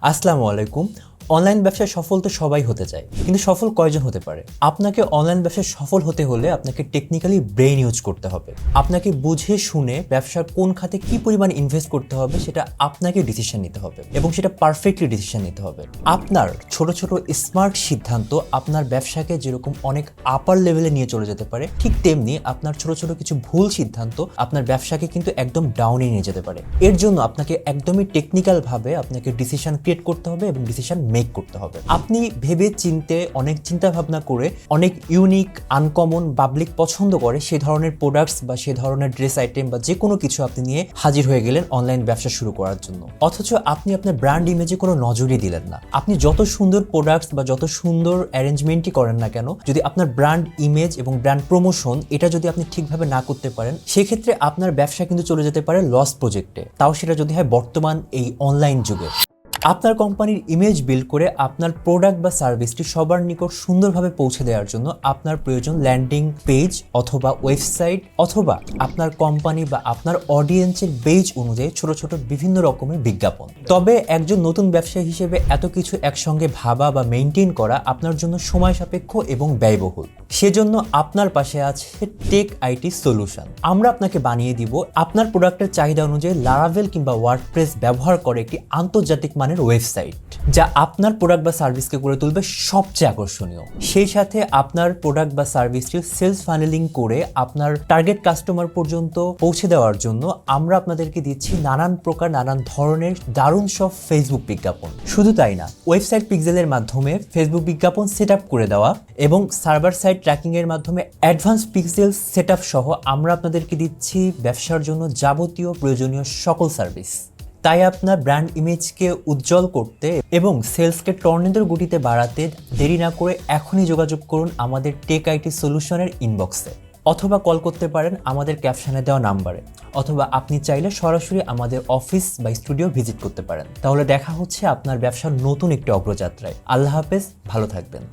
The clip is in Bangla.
আসসালামু আলাইকুম। অনলাইন ব্যবসায় সফল তো সবাই হতে চায়, কিন্তু সফল কয়জন হতে পারে? আপনাকে অনলাইন ব্যবসায় সফল হতে হলে আপনাকে টেকনিক্যালি ব্রেইন ইউজ করতে হবে। আপনাকে বুঝে শুনে ব্যবসার কোন খাতে কি পরিমাণ ইনভেস্ট করতে হবে সেটা আপনাকে ডিসিশন নিতে হবে, এবং সেটা পারফেক্টলি ডিসিশন নিতে হবে। আপনার ছোট ছোট স্মার্ট সিদ্ধান্ত আপনার ব্যবসাকে যেরকম অনেক আপার লেভেলে নিয়ে চলে যেতে পারে, ঠিক তেমনি আপনার ছোট ছোট কিছু ভুল সিদ্ধান্ত আপনার ব্যবসাকে কিন্তু একদম ডাউনে নিয়ে যেতে পারে। এর জন্য আপনাকে একদমই টেকনিক্যাল ভাবে আপনাকে ডিসিশন ক্রিয়েট করতে হবে এবং ডিসিশন মেক করতে হবে। আপনি ভেবে চিন্তে অনেক চিন্তা ভাবনা করে অনেক ইউনিক, আনকমন, পাবলিক পছন্দ করে সে ধরনের প্রোডাক্টস বা সে ধরনের ড্রেস আইটেম বা যে কোনো কিছু আপনি নিয়ে হাজির হয়ে গেলেন অনলাইন ব্যবসা শুরু করার জন্য, অথচ আপনি আপনার ব্র্যান্ড ইমেজে কোনো নজরই দিলেন না। আপনি যত সুন্দর প্রোডাক্টস বা যত সুন্দর অ্যারেঞ্জমেন্টই করেন না কেন, যদি আপনার ব্র্যান্ড ইমেজ এবং ব্র্যান্ড প্রমোশন এটা যদি আপনি ঠিকভাবে না করতে পারেন, সেক্ষেত্রে আপনার ব্যবসা কিন্তু চলে যেতে পারে লস প্রজেক্টে, তাও সেটা যদি হয় বর্তমান এই অনলাইন যুগে। আপনার কোম্পানির ইমেজ বিল্ড করে আপনার প্রোডাক্ট বা সার্ভিসটি সবার নিকট সুন্দরভাবে পৌঁছে দেওয়ার জন্য আপনার প্রয়োজন ল্যান্ডিং পেজ অথবা ওয়েবসাইট, অথবা আপনার কোম্পানি বা আপনার অডিয়েন্সের বেজ অনুযায়ী ছোট ছোট বিভিন্ন রকমের বিজ্ঞাপন। তবে একজন নতুন ব্যবসায়ী হিসেবে এত কিছু একসঙ্গে ভাবা বা মেনটেন করা আপনার জন্য সময় সাপেক্ষ এবং ব্যয়বহুল। সেজন্য আপনার পাশে আছে টেক আইটি সলিউশন। আমরা আপনাকে বানিয়ে দিব আপনার প্রোডাক্টের চাহিদা অনুযায়ী লারাভেল কিংবা ওয়ার্ডপ্রেস ব্যবহার করে একটি আন্তর্জাতিক মানের ওয়েবসাইট, যা আপনার প্রোডাক্ট বা সার্ভিসকে করে তুলবে সবচেয়ে আকর্ষণীয়। সেই সাথে আপনার প্রোডাক্ট বা সার্ভিসটি সেলস ফানেলিং করে আপনার টার্গেট কাস্টমার পর্যন্ত পৌঁছে দেওয়ার জন্য আমরা আপনাদেরকে দিচ্ছি নানান প্রকার নানান ধরনের দারুণ সব ফেসবুক বিজ্ঞাপন। শুধু তাই না, ওয়েবসাইট পিক্সেলের মাধ্যমে ফেসবুক বিজ্ঞাপন সেট আপ করে দেওয়া এবং সার্ভার সাইড ট্র্যাকিং এর মাধ্যমে অ্যাডভান্স পিক্সেল সেট আপ সহ আমরা আপনাদেরকে দিচ্ছি ব্যবসার জন্য যাবতীয় প্রয়োজনীয় সকল সার্ভিস। তাই আপনার ব্র্যান্ড ইমেজকে উজ্জ্বল করতে এবং সেলসকে টর্নেডোর গতিতে বাড়াতে দেরি না করে এখনই যোগাযোগ করুন আমাদের টেক আইটি সলিউশনের ইনবক্সে, অথবা কল করতে পারেন আমাদের ক্যাপশনে দেওয়া নাম্বারে, অথবা আপনি চাইলে সরাসরি আমাদের অফিস বা স্টুডিও ভিজিট করতে পারেন। তাহলে দেখা হচ্ছে আপনার ব্যবসার নতুন একটি অগ্রযাত্রায়। আল্লাহ হাফেজ, ভালো থাকবেন।